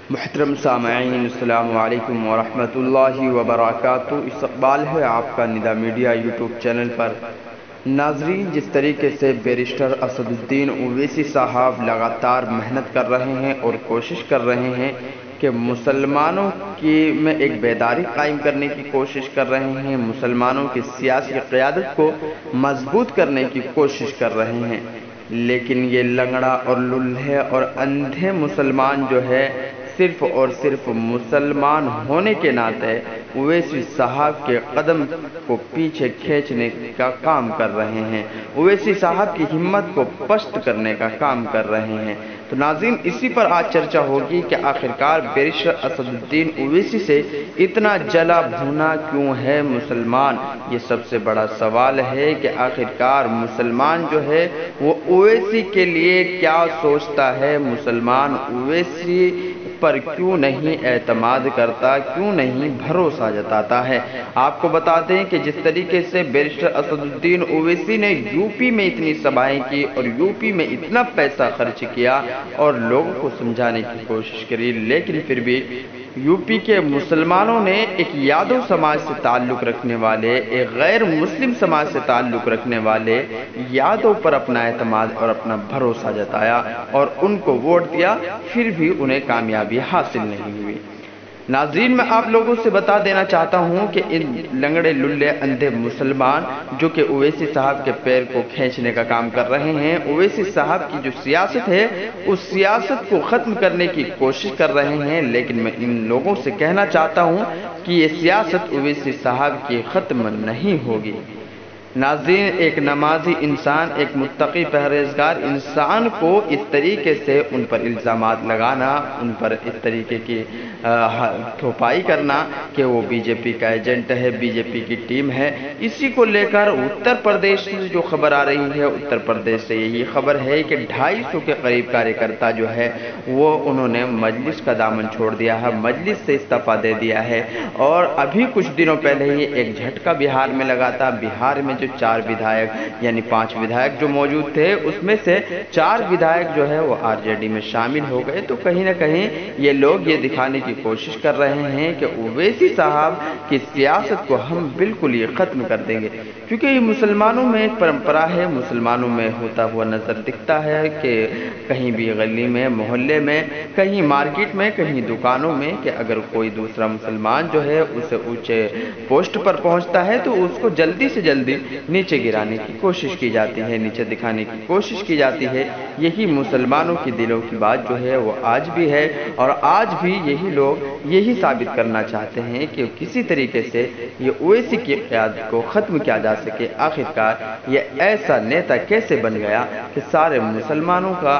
محترم سامعین، السلام علیکم ورحمۃ اللہ وبرکاتہ۔ استقبال ہے آپ کا ندا میڈیا یوٹیوب چینل پر۔ ناظرین، جس طریقے سے بیرسٹر اسد الدین اویسی صاحب لگاتار محنت کر رہے ہیں اور کوشش کر رہے ہیں کہ مسلمانوں میں ایک بیداری قائم کرنے کی کوشش کر رہے ہیں، مسلمانوں کی سیاسی قیادت کو مضبوط کرنے کی کوشش کر رہے ہیں، لیکن یہ لنگڑا اور للھے اور اندھے مسلمان جو ہے صرف اور صرف مسلمان ہونے کے ناطے اویسی صاحب کے قدم کو پیچھے کھینچنے کا کام کر رہے ہیں، اویسی صاحب کی ہمت کو پست کرنے کا کام کر رہے ہیں۔ تو ناظرین، اسی پر آج چرچا ہوگی کہ آخرکار بیرسٹر اسد الدین اویسی سے اتنا جلا بھونا کیوں ہے مسلمان؟ یہ سب سے بڑا سوال ہے کہ آخرکار مسلمان جو ہے وہ اویسی کے لیے کیا سوچتا ہے، مسلمان اویسی پر کیوں نہیں اعتماد کرتا، کیوں نہیں بھروسہ جتاتا ہے۔ آپ کو بتا دیں کہ جس طریقے سے بیرسٹر اسد الدین اویسی نے یو پی میں اتنی سبھائیں کی اور یو پی میں اتنا پیسہ خرچ کیا اور لوگوں کو سمجھانے کی کوشش کری، لیکن پھر بھی یو پی کے مسلمانوں نے ایک یادو سماج سے تعلق رکھنے والے، ایک غیر مسلم سماج سے تعلق رکھنے والے یادو پر اپنا اعتماد اور اپنا بھروسہ جتایا اور ان کو ووٹ دیا، پھر بھی انہیں کامیابی حاصل نہیں ہوئی۔ ناظرین، میں آپ لوگوں سے بتا دینا چاہتا ہوں کہ ان لنگڑے للے اندھے مسلمان جو کہ اویسی صاحب کے پیر کو کھینچنے کا کام کر رہے ہیں، اویسی صاحب کی جو سیاست ہے اس سیاست کو ختم کرنے کی کوشش کر رہے ہیں، لیکن میں ان لوگوں سے کہنا چاہتا ہوں کہ یہ سیاست اویسی صاحب کی ختم نہیں ہوگی۔ ناظرین، ایک نمازی انسان، ایک متقی پرہیزگار انسان کو اس طریقے سے ان پر الزامات لگانا، ان پر اس طریقے کی تھوپائی کرنا کہ وہ بی جے پی کا ایجنٹ ہے، بی جے پی کی ٹیم ہے، اسی کو لے کر اتر پردیش سے جو خبر آ رہی ہے، اتر پردیش سے یہی خبر ہے کہ 250 کے قریب کارکرتا جو ہے وہ انہوں نے مجلس کا دامن چھوڑ دیا ہے، مجلس سے استعفیٰ دے دیا ہے۔ اور ابھی کچھ دنوں پہلے ہی ایک جھٹکا بہار میں لگا تھا۔ بہار میں جو 4 ودھائک یعنی 5 ودھائک جو موجود تھے، اس میں سے 4 ودھائک جو ہے وہ آر جے ڈی میں شامل ہو گئے۔ تو کہیں نہ کہیں یہ لوگ یہ دکھانے کی کوشش کر رہے ہیں کہ اویسی صاحب کی سیاست کو ہم بالکل ہی ختم کر دیں گے، کیونکہ یہ مسلمانوں میں ایک پرمپرا ہے، مسلمانوں میں ہوتا ہوا نظر دکھتا ہے کہ کہیں بھی گلی میں، محلے میں، کہیں مارکیٹ میں، کہیں دکانوں میں، کہ اگر کوئی دوسرا مسلمان جو ہے اسے اونچے پوسٹ پر پہنچتا ہے تو اس کو جلدی سے جلدی نیچے گرانے کی کوشش کی جاتی ہے، نیچے دکھانے کی کوشش کی جاتی ہے۔ یہی مسلمانوں کی دلوں کی بات جو ہے وہ آج بھی ہے، اور آج بھی یہی لوگ یہی ثابت کرنا چاہتے ہیں کہ کسی طریقے سے یہ اویسی کی قیادت کو ختم کیا جا سکے۔ آخرکار یہ ایسا نیتا کیسے بن گیا کہ سارے مسلمانوں کا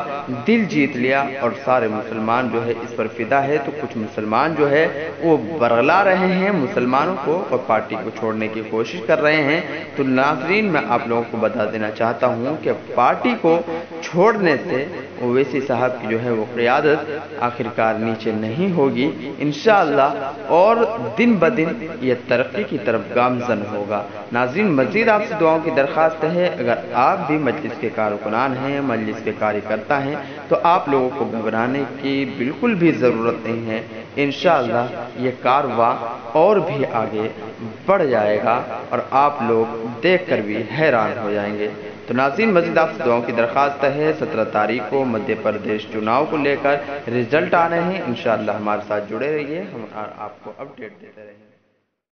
دل جیت لیا اور سارے مسلمان جو ہے اس پر فدا ہے، تو کچھ مسلمان جو ہے وہ برگلا رہے ہیں مسلمانوں کو اور پارٹی کو چھوڑنے کی کوشش کر رہے ہیں۔ تو ناظرین، میں آپ لوگوں کو بتا دینا چاہتا ہوں کہ پارٹی کو چھوڑنے سے اویسی صاحب کی جو ہے وہ قیادت آخرکار نیچے نہیں ہوگی انشاءاللہ، اور دن بدن یہ ترقی کی طرف گامزن ہوگا۔ ناظرین، مزید آپ سے دعاؤں کی درخواست ہے، اگر آپ بھی مجلس کے کارکنان ہیں، مجلس کے کارکرتا ہیں، تو آپ لوگوں کو گھبرانے کی بالکل بھی ضرورت نہیں ہے۔ انشاءاللہ یہ کارواں اور بھی آگے بڑھ جائے گا اور آپ لوگ دیکھ کر بھی حیران ہو جائیں گے۔ تو ناظرین، مزید آپ سے دعاؤں کی درخواست ہے۔ 17 تاریخ کو مدھیہ پردیش چناؤ کو لے کر رزلٹ آ رہے ہیں، انشاءاللہ ہمارے ساتھ جڑے رہیے، ہم آپ کو اپڈیٹ دیتے رہیں گے۔